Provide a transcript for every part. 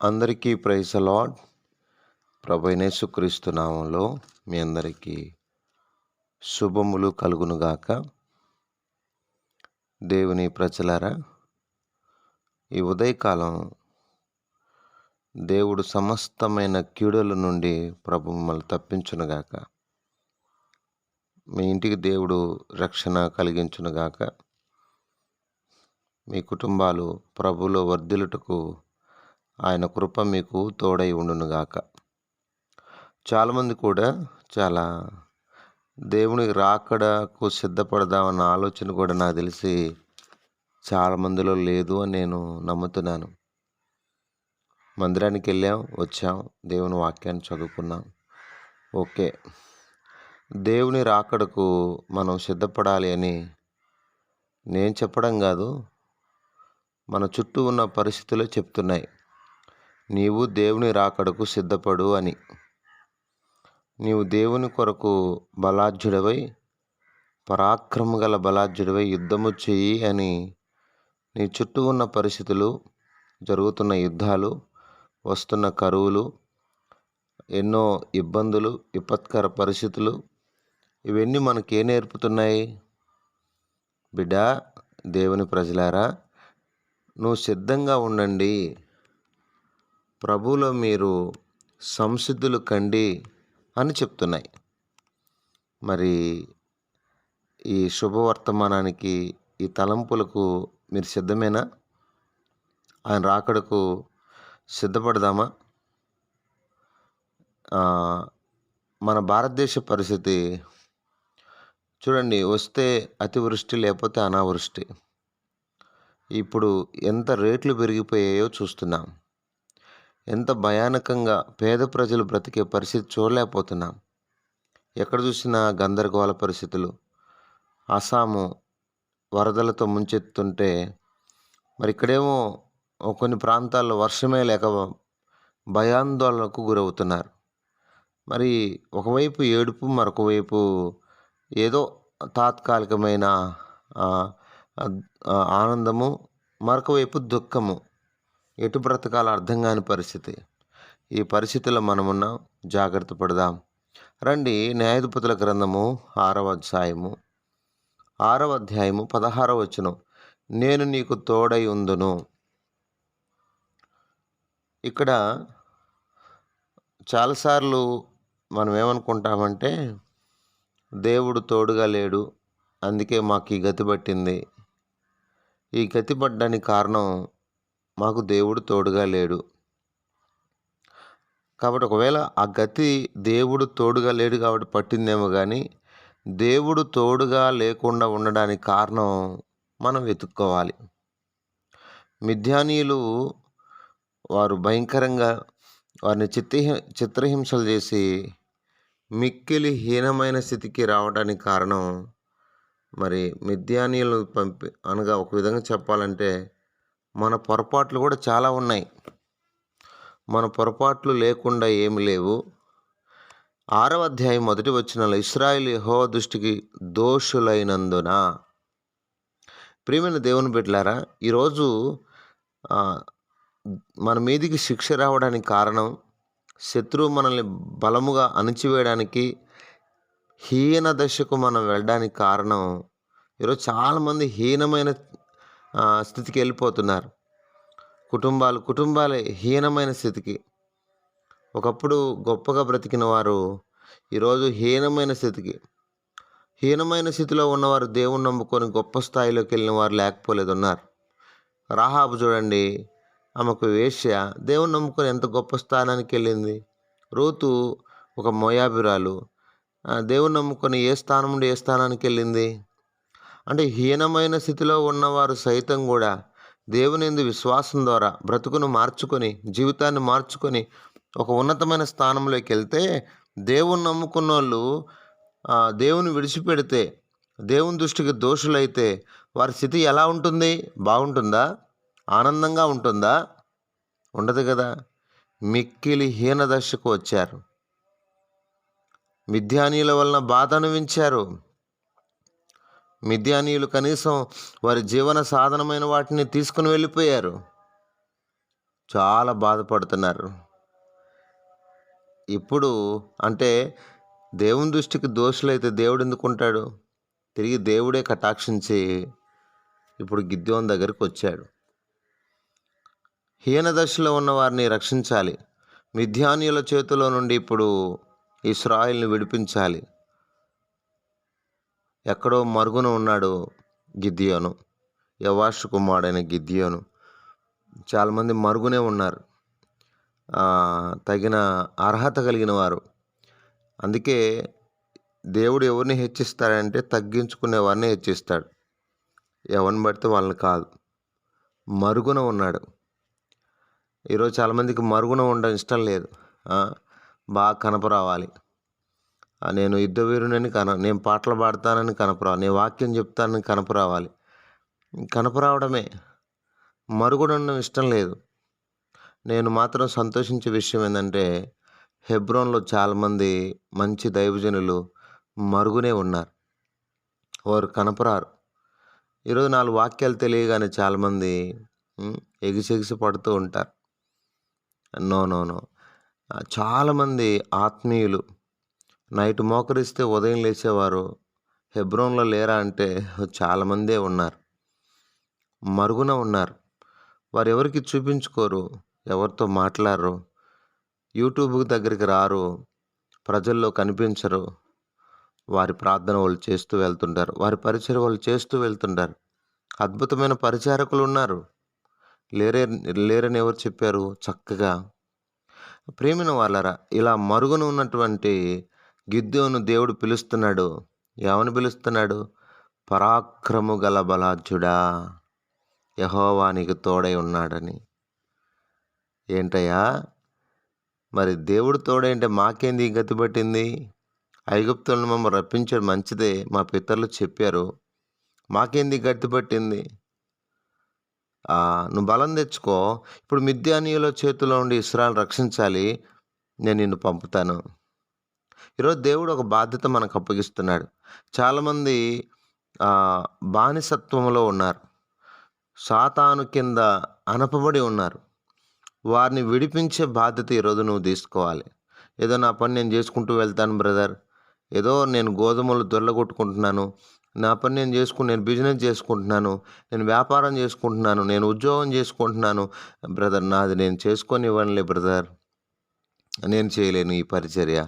అందరికీ praise lord. ప్రభు అయిన యేసుక్రీస్తు నామంలో మీ అందరికీ శుభములు కలుగునుగాక. దేవుని ప్రజలారా, ఈ ఉదయకాలం దేవుడు సమస్తమైన కీడుల నుండి ప్రభు మిమ్మల్ని తప్పించునుగాక. మీ ఇంటికి దేవుడు రక్షణ కలిగించునుగాక. మీ కుటుంబాలు ప్రభులో వర్ధిల్లుటకు ఆయన కృప మీకు తోడై ఉండునుగాక. చాలామంది కూడా చాలా దేవుని రాకడకు సిద్ధపడదామన్న ఆలోచన కూడా నాకు తెలిసి చాలామందిలో లేదు అని నేను నమ్ముతున్నాను. మందిరానికి వెళ్ళాం, వచ్చాం, దేవుని వాక్యాన్ని చదువుకున్నాం, ఓకే. దేవుని రాకడకు మనం సిద్ధపడాలి అని నేను చెప్పడం కాదు, మన చుట్టూ ఉన్న పరిస్థితులే చెప్తున్నాయి. నీవు దేవుని రాకడకు సిద్ధపడు అని. నీవు దేవుని కొరకు బలాఢ్యుడవై, పరాక్రమ గల బలాఢ్యుడవై యుద్ధము చెయ్యి అని నీ చుట్టూ ఉన్న పరిస్థితులు, జరుగుతున్న యుద్ధాలు, వస్తున్న కరువులు, ఎన్నో ఇబ్బందులు, విపత్కర పరిస్థితులు, ఇవన్నీ మనకేం నేర్పుతున్నాయి? బిడ్డా, దేవుని ప్రజలారా, నువ్వు సిద్ధంగా ఉండండి, ప్రభువులో మీరు సంసిద్ధులు కండి అని చెప్తున్నాయి. మరి ఈ శుభవర్తమానానికి, ఈ తలంపులకు మీరు సిద్ధమేనా? ఆయన రాకడకు సిద్ధపడదామా? మన భారతదేశ పరిస్థితి చూడండి, వస్తే అతివృష్టి, లేకపోతే అనావృష్టి. ఇప్పుడు ఎంత రేట్లు పెరిగిపోయాయో చూస్తున్నాం. ఎంత భయానకంగా పేద ప్రజలు బ్రతికే పరిస్థితి చూడలేకపోతున్నాం. ఎక్కడ చూసినా గందరగోళ పరిస్థితులు. అస్సాము వరదలతో ముంచెత్తుంటే, మరి ఇక్కడేమో కొన్ని ప్రాంతాల్లో వర్షమే లేక భయాందోళనకు గురవుతున్నారు. మరి ఒకవైపు ఏడుపు, మరొక వైపు ఏదో తాత్కాలికమైన ఆనందము, మరొక వైపు దుఃఖము. ఎటు బ్రతకాలో అర్థం కాని పరిస్థితి. ఈ పరిస్థితుల్లో మనమున్నాం. జాగ్రత్త పడదాం. రండి, న్యాయాధిపతుల గ్రంథము 6వ అధ్యాయము 16వ వచనం. నేను నీకు తోడై ఉందును. ఇక్కడ చాలాసార్లు మనం ఏమనుకుంటామంటే, దేవుడు తోడుగా లేడు, అందుకే మాకు ఈ గతి పట్టింది. ఈ గతి పడ్డానికి కారణం మాకు దేవుడు తోడుగా లేడు. కాబట్టి ఒకవేళ ఆ గతి దేవుడు తోడుగా లేడు కాబట్టి పట్టిందేమో కానీ, దేవుడు తోడుగా లేకుండా ఉండడానికి కారణం మనం వెతుక్కోవాలి. మిద్యానీయులు వారు భయంకరంగా వారిని చిత్రహింసలు చేసి మిక్కిలి హీనమైన స్థితికి రావడానికి కారణం, మరి మిద్యానీయులను అనగా ఒక విధంగా చెప్పాలంటే మన పొరపాట్లు కూడా చాలా ఉన్నాయి. మన పొరపాట్లు లేకుండా ఏమి లేవు. 6వ అధ్యాయం 1వ వచనంలో, ఇశ్రాయేలు యెహోవా దృష్టికి దోషులైనందున. ప్రియమైన దేవుని బిడ్డలారా, ఈరోజు మన మీదికి శిక్ష రావడానికి కారణం, శత్రువు మనల్ని బలముగా అణిచివేయడానికి, హీన దశకు మనం వెళ్ళడానికి కారణం, ఈరోజు చాలామంది హీనమైన స్థితికి వెళ్ళిపోతున్నారు. కుటుంబాలే హీనమైన స్థితికి. ఒకప్పుడు గొప్పగా బ్రతికిన వారు ఈరోజు హీనమైన స్థితిలో ఉన్నవారు దేవుని నమ్ముకొని గొప్ప స్థాయిలోకి వెళ్ళిన వారు లేకపోలేదు, ఉన్నారు. రాహాబు చూడండి, ఆమెకు వేశ్య, దేవుని నమ్ముకొని ఎంత గొప్ప స్థానానికి వెళ్ళింది. రూతు ఒక మోయాబిరాలు, దేవుని నమ్ముకొని ఏ స్థానం నుండి ఏ స్థానానికి వెళ్ళింది. అంటే హీనమైన స్థితిలో ఉన్నవారు సైతం కూడా దేవుని యందు విశ్వాసం ద్వారా బ్రతుకును మార్చుకొని, జీవితాన్ని మార్చుకొని ఒక ఉన్నతమైన స్థానంలోకి వెళ్తే, దేవుని నమ్ముకున్న వాళ్ళు దేవుని విడిచిపెడితే, దేవుని దృష్టికి దోషులైతే వారి స్థితి ఎలా ఉంటుంది? బాగుంటుందా? ఆనందంగా ఉంటుందా? ఉండదు కదా. మిక్కిలి హీన దశకు వచ్చారు. మిద్యానీయుల వలన బాధ అనుభవించారు. మిద్యానీయులు కనీసం వారి జీవన సాధనమైన వాటిని తీసుకుని వెళ్ళిపోయారు. చాలా బాధపడుతున్నారు. ఇప్పుడు అంటే దేవుని దృష్టికి దోషులైతే దేవుడు ఎందుకుంటాడు? తిరిగి దేవుడే కటాక్షించి ఇప్పుడు గిద్యోను దగ్గరికి వచ్చాడు. హీన దశలో ఉన్న వారిని రక్షించాలి. మిద్యానీయుల చేతిలో నుండి ఇప్పుడు ఇశ్రాయేలుని విడిపించాలి. ఎక్కడో మరుగున ఉన్నాడు గిద్యోను, యెహోషు కుమారుడైన గిద్యోను. చాలామంది మరుగునే ఉన్నారు, తగిన అర్హత కలిగిన వారు. అందుకే దేవుడు ఎవరిని హెచ్చిస్తాడంటే తగ్గించుకునే వారిని హెచ్చిస్తాడు, ఎవరిని పడితే వాళ్ళని కాదు. మరుగున ఉన్నాడు. ఈరోజు చాలామందికి మరుగున ఉండడం ఇష్టం లేదు. బాగా కనపరావాలి. నేను యుద్ధవీరునని నేను పాటలు పాడతానని కనపరావాలి, నేను వాక్యం చెప్తానని కనపరావాలి. కనపరావడమే, మరుగున ఇష్టం లేదు. నేను మాత్రం సంతోషించే విషయం ఏంటంటే హెబ్రోన్లో చాలామంది మంచి దైవజనులు మరుగునే ఉన్నారు, వారు కనపరారు. ఈరోజు 4 వాక్యాలు తెలియగానే చాలామంది ఎగిసెగిసి పడుతూ ఉంటారు. నో నో నో చాలామంది ఆత్మీయులు నైట్ మోకరిస్తే ఉదయం లేచేవారు హెబ్రోన్లో లేరా అంటే చాలామందే ఉన్నారు, మరుగున ఉన్నారు. వారు ఎవరికి చూపించుకోరు, ఎవరితో మాట్లాడరు, యూట్యూబ్ దగ్గరికి రారు, ప్రజల్లో కనిపించరు. వారి ప్రార్థన వాళ్ళు చేస్తూ వెళ్తుంటారు, వారి పరిచర్య వాళ్ళు చేస్తూ వెళ్తుంటారు. అద్భుతమైన పరిచారకులు ఉన్నారు, లేరని ఎవరు చెప్పారు? చక్కగా ప్రేమిన వాళ్ళరా, ఇలా మరుగున ఉన్నటువంటి గిద్యోను దేవుడు పిలుస్తున్నాడు. ఏమని పిలుస్తున్నాడు? పరాక్రము గల బలాఢ్యుడా, యెహోవా నీకు తోడై ఉన్నాడని. ఏంటయ్యా మరి దేవుడు తోడైంటే మాకేంది ఈ గతి పట్టింది? ఐగుప్తులను మమ్మల్ని రప్పించడం మంచిదే, మా పితరులు చెప్పారు, మాకేంది గతి పట్టింది? నువ్వు బలం తెచ్చుకో. ఇప్పుడు మిద్యానీయుల చేతిలో ఉండి ఇశ్రాయేలును రక్షించాలి, నేను నిన్ను పంపుతాను. ఈరోజు దేవుడు ఒక బాధ్యత మనకు అప్పగిస్తున్నాడు. చాలామంది బానిసత్వంలో ఉన్నారు, సాతాను కింద అనపబడి ఉన్నారు. వారిని విడిపించే బాధ్యత ఈరోజు నువ్వు తీసుకోవాలి. ఏదో నా పని నేను చేసుకుంటూ వెళ్తాను బ్రదర్, ఏదో నేను గోధుమలు దొరలగొట్టుకుంటున్నాను, నా పని నేను నేను బిజినెస్ చేసుకుంటున్నాను, నేను వ్యాపారం చేసుకుంటున్నాను, నేను ఉద్యోగం చేసుకుంటున్నాను బ్రదర్, నాది నేను చేసుకొనివ్వనులే బ్రదర్, నేను చేయలేను ఈ పరిచర్య,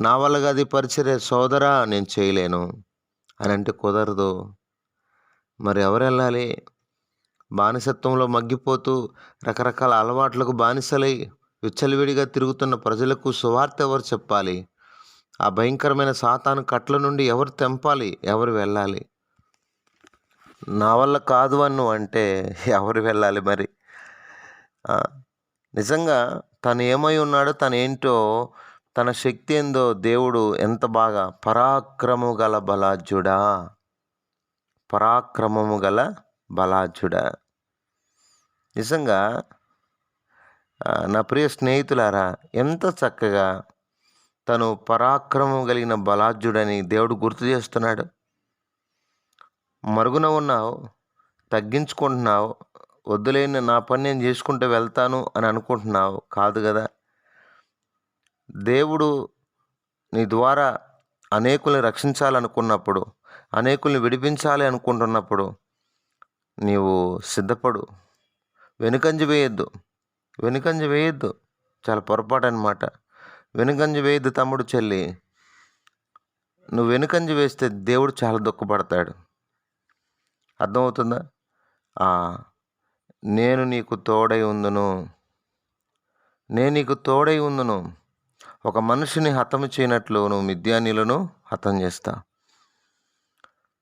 నా వల్ల కాదు ఈ పరిచర్య సోదరా, నేను చేయలేను అని అంటే కుదరదు. మరి ఎవరు వెళ్ళాలి? బానిసత్వంలో మగ్గిపోతూ రకరకాల అలవాట్లకు బానిసలై విచ్చలవిడిగా తిరుగుతున్న ప్రజలకు సువార్త ఎవరు చెప్పాలి? ఆ భయంకరమైన సాతాను కట్ల నుండి ఎవరు తెంపాలి? ఎవరు వెళ్ళాలి? నా వల్ల కాదు అను అంటే ఎవరు వెళ్ళాలి మరి? నిజంగా తను ఏమై ఉన్నాడో, తను ఏంటో, తన శక్తి ఏందో దేవుడు ఎంత బాగా పరాక్రమము గల బలాఢ్యుడా, పరాక్రమము గల బలాఢ్యుడా. నిజంగా నా ప్రియ స్నేహితులారా, ఎంత చక్కగా తను పరాక్రమం కలిగిన బలాఢ్యుడని దేవుడు గుర్తు చేస్తున్నాడు. మరుగున ఉన్నావు, తగ్గించుకుంటున్నావు, వద్దులేని నా పని నేను చేసుకుంటూ వెళ్తాను అని అనుకుంటున్నావు, కాదు కదా. దేవుడు నీ ద్వారా అనేకుల్ని రక్షించాలనుకున్నప్పుడు, అనేకుల్ని విడిపించాలి అనుకుంటున్నప్పుడు నీవు సిద్ధపడు. వెనుకంజ వేయద్దు, చాలా పొరపాటు అన్నమాట. వెనుకంజ వేయద్దు తమ్ముడు, చెల్లి. నువ్వు వెనుకంజ వేస్తే దేవుడు చాలా దుఃఖపడతాడు. అర్థమవుతుందా? నేను నీకు తోడై ఉందును, ఒక మనిషిని హతము చేయనట్లు నువ్వు మిద్యానీయులను హతం చేస్తా.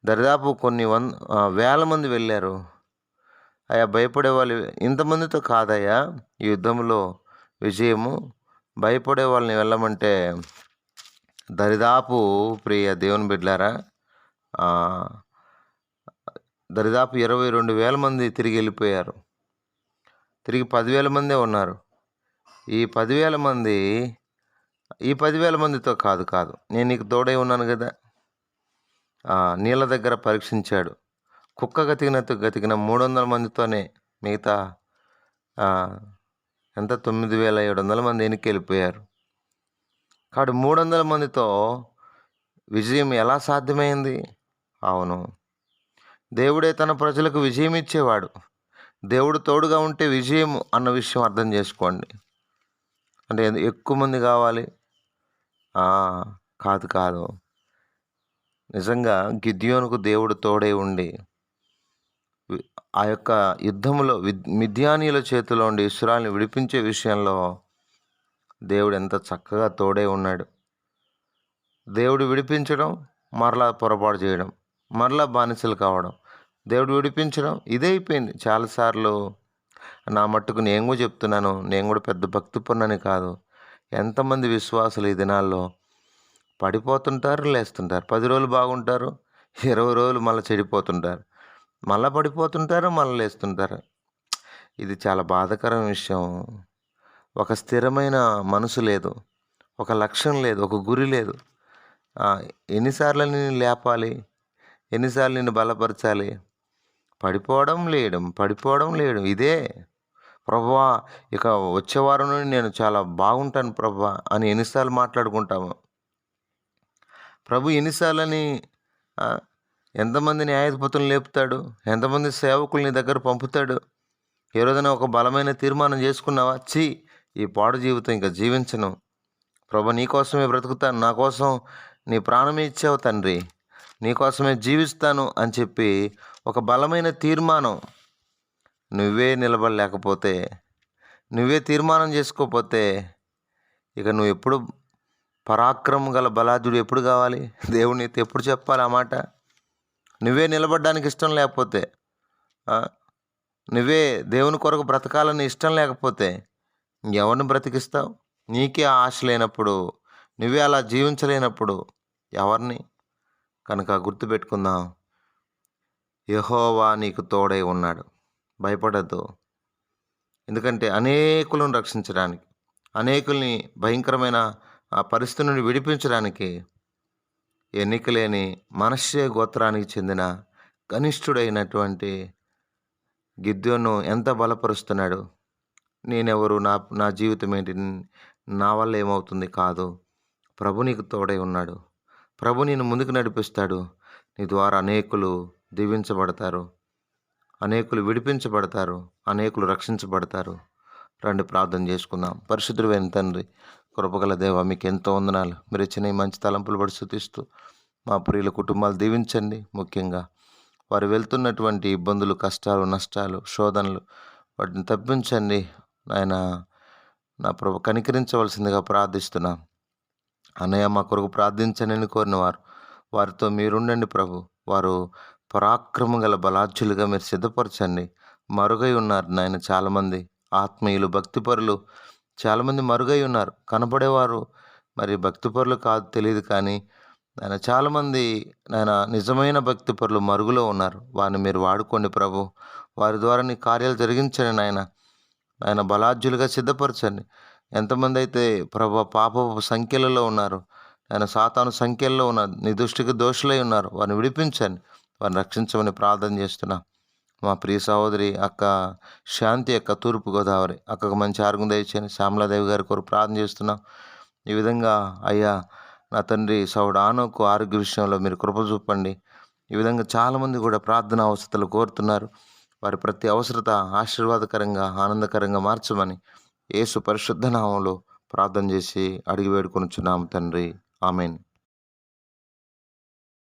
దరిదాపు కొన్ని వేల మంది వెళ్ళారు. అయ్యా భయపడే వాళ్ళు ఇంతమందితో కాదయ్యా ఈ యుద్ధంలో విజయము, భయపడే వాళ్ళని వెళ్ళమంటే దరిదాపు, ప్రియ దేవుని బిడ్డలారా, దరిదాపు 22,000 మంది తిరిగి వెళ్ళిపోయారు. తిరిగి 10,000 మందే ఉన్నారు. ఈ 10,000 మందితో కాదు, నేను నీకు తోడై ఉన్నాను కదా. నీళ్ళ దగ్గర పరీక్షించాడు. కుక్క గతికిన 300 మందితోనే మిగతా ఎంత 9,700 మంది ఎన్నికెళ్ళిపోయారు. కాబట్టి 300 మందితో విజయం ఎలా సాధ్యమైంది? అవును. దేవుడే తన ప్రజలకు విజయం ఇచ్చేవాడు. దేవుడు తోడుగా ఉంటే విజయం అన్న విషయం అర్థం చేసుకోండి. అంటే ఎక్కువ మంది కావాలి? ఆ! కాదు, కాదు. నిజంగా గిద్యోనుకు దేవుడు తోడై ఉండి ఆ యొక్క యుద్ధంలో మిద్యానీయుల చేతిలో ఉండి ఇశ్రాయేలుని విడిపించే విషయంలో దేవుడు ఎంత చక్కగా తోడై ఉన్నాడు. దేవుడు విడిపించడం, మరలా పొరపాటు చేయడం, మరలా బానిసలు కావడం, దేవుడు విడిపించడం ఇదే అయిపోయింది చాలాసార్లు. నా మట్టుకు నేను కూడా చెప్తున్నాను, నేను కూడా పెద్ద భక్తి పరునని కాదు. ఎంతమంది విశ్వాసులు ఈ దినాల్లో పడిపోతుంటారు, లేస్తుంటారు. 10 రోజులు బాగుంటారు, 20 రోజులు మళ్ళీ చెడిపోతుంటారు, మళ్ళీ పడిపోతుంటారు, మళ్ళీ లేస్తుంటారు. ఇది చాలా బాధాకరమైన విషయం. ఒక స్థిరమైన మనసు లేదు, ఒక లక్ష్యం లేదు, ఒక గురి లేదు. ఎన్నిసార్లు నిన్ను లేపాలి, ఎన్నిసార్లు నిన్ను బలపరచాలి? పడిపోవడం లేయడం, పడిపోవడం లేయడం ఇదే. ప్రభువా, ఇక వచ్చే వారం నుండి నేను చాలా బాగుంటాను ప్రభువా అని ఎన్నిసార్లు మాట్లాడుకుంటాము. ప్రభు ఎన్నిసార్లని ఎంతమంది న్యాయాధిపతులను లేపుతాడు, ఎంతమంది సేవకుల్ని దగ్గర పంపుతాడు. ఏ రోజైనా ఒక బలమైన తీర్మానం చేసుకున్నావా? ఈ పాడు జీవితం ఇంకా జీవించను ప్రభు, నీకోసమే బ్రతుకుతాను, నా కోసం నీ ప్రాణమే ఇచ్చావు తండ్రి, నీకోసమే జీవిస్తాను అని చెప్పి ఒక బలమైన తీర్మానం నువ్వే నిలబడలేకపోతే, నువ్వే తీర్మానం చేసుకోకపోతే, ఇక నువ్వు ఎప్పుడు పరాక్రమం గల బలాఢ్యుడు ఎప్పుడు కావాలి? దేవుడు నీతో ఎప్పుడు చెప్పాలి ఆ మాట? నువ్వే నిలబడడానికి ఇష్టం లేకపోతే, నువ్వే దేవుని కొరకు బ్రతకాలని ఇష్టం లేకపోతే ఎవరిని బ్రతికిస్తావు? నీకే ఆశ లేనప్పుడు, నువ్వే అలా జీవించలేనప్పుడు ఎవరిని? కనుక గుర్తుపెట్టుకుందాం, యెహోవా నీకు తోడై ఉన్నాడు, భయపడద్దు. ఎందుకంటే అనేకులను రక్షించడానికి, అనేకుల్ని భయంకరమైన ఆ పరిస్థితి నుండి విడిపించడానికి ఎన్నికలేని మనష్షే గోత్రానికి చెందిన కనిష్ఠుడైనటువంటి గిద్యోను ఎంత బలపరుస్తున్నాడు. నేనెవరు, నా జీవితం ఏంటి, నా వల్ల ఏమవుతుంది? కాదు, ప్రభు నీకు తోడై ఉన్నాడు. ప్రభు నేను ముందుకు నడిపిస్తాడు. నీ ద్వారా అనేకులు దీవించబడతారు, అనేకులు విడిపించబడతారు, అనేకులు రక్షించబడతారు. రండి ప్రార్థన చేసుకుందాం. పరిశుద్ధుడైన తండ్రి, కృపగల దేవ, మీకు ఎంతో వందనాలు. మీరు ఇచ్చిన ఈ మంచి తలంపులు బట్టి స్తుతిస్తూ మా ప్రియుల కుటుంబాలు దీవించండి. ముఖ్యంగా వారు వెళ్తున్నటువంటి ఇబ్బందులు, కష్టాలు, నష్టాలు, శోధనలు వాటిని తప్పించండి నాయన. నా ప్రభు కనికరించవలసిందిగా ప్రార్థిస్తున్నాం. అన్నయ్య మా కొరకు ప్రార్థించనని కోరిన వారితో మీరుండండి ప్రభు. వారు పరాక్రమం గల బలాఢ్యులుగా మీరు సిద్ధపరచండి. మరుగై ఉన్నారు నాయన చాలామంది ఆత్మీయులు, భక్తిపరులు చాలామంది మరుగై ఉన్నారు. కనపడేవారు మరి భక్తిపరులు కాదు తెలియదు, కానీ నాయన చాలామంది నాయన నిజమైన భక్తిపరులు మరుగులో ఉన్నారు. వారిని మీరు వాడుకోండి ప్రభు. వారి ద్వారా నీ కార్యాలు జరిగించండి నాయన బలాఢ్యులుగా సిద్ధపరచండి. ఎంతమంది అయితే ప్రభు పాపపు సంఖ్యలలో ఉన్నారు, ఆయన సాతాను సంఖ్యల్లో ఉన్నారు, నీ దృష్టికి దోషులై ఉన్నారు, వారిని విడిపించండి, వారిని రక్షించమని ప్రార్థన చేస్తున్నా. మా ప్రియ సహోదరి అక్క శాంతి అక్క, తూర్పుగోదావరి అక్కకు మంచి ఆరోగ్యం దయచేయండి. శ్యామలాదేవి గారి కొరకు ప్రార్థన చేస్తున్నాం. ఈ విధంగా అయ్యా నా తండ్రి సౌడు ఆనోకు ఆరోగ్య విషయంలో మీరు కృప చూపండి. ఈ విధంగా చాలామంది కూడా ప్రార్థన అవసరతలు కోరుతున్నారు. వారి ప్రతి అవసరత ఆశీర్వాదకరంగా, ఆనందకరంగా మార్చమని యేసు పరిశుద్ధ నామంలో ప్రార్థన చేసి అడిగి వేడుకొనుచున్నాము తండ్రి. ఆమెన్.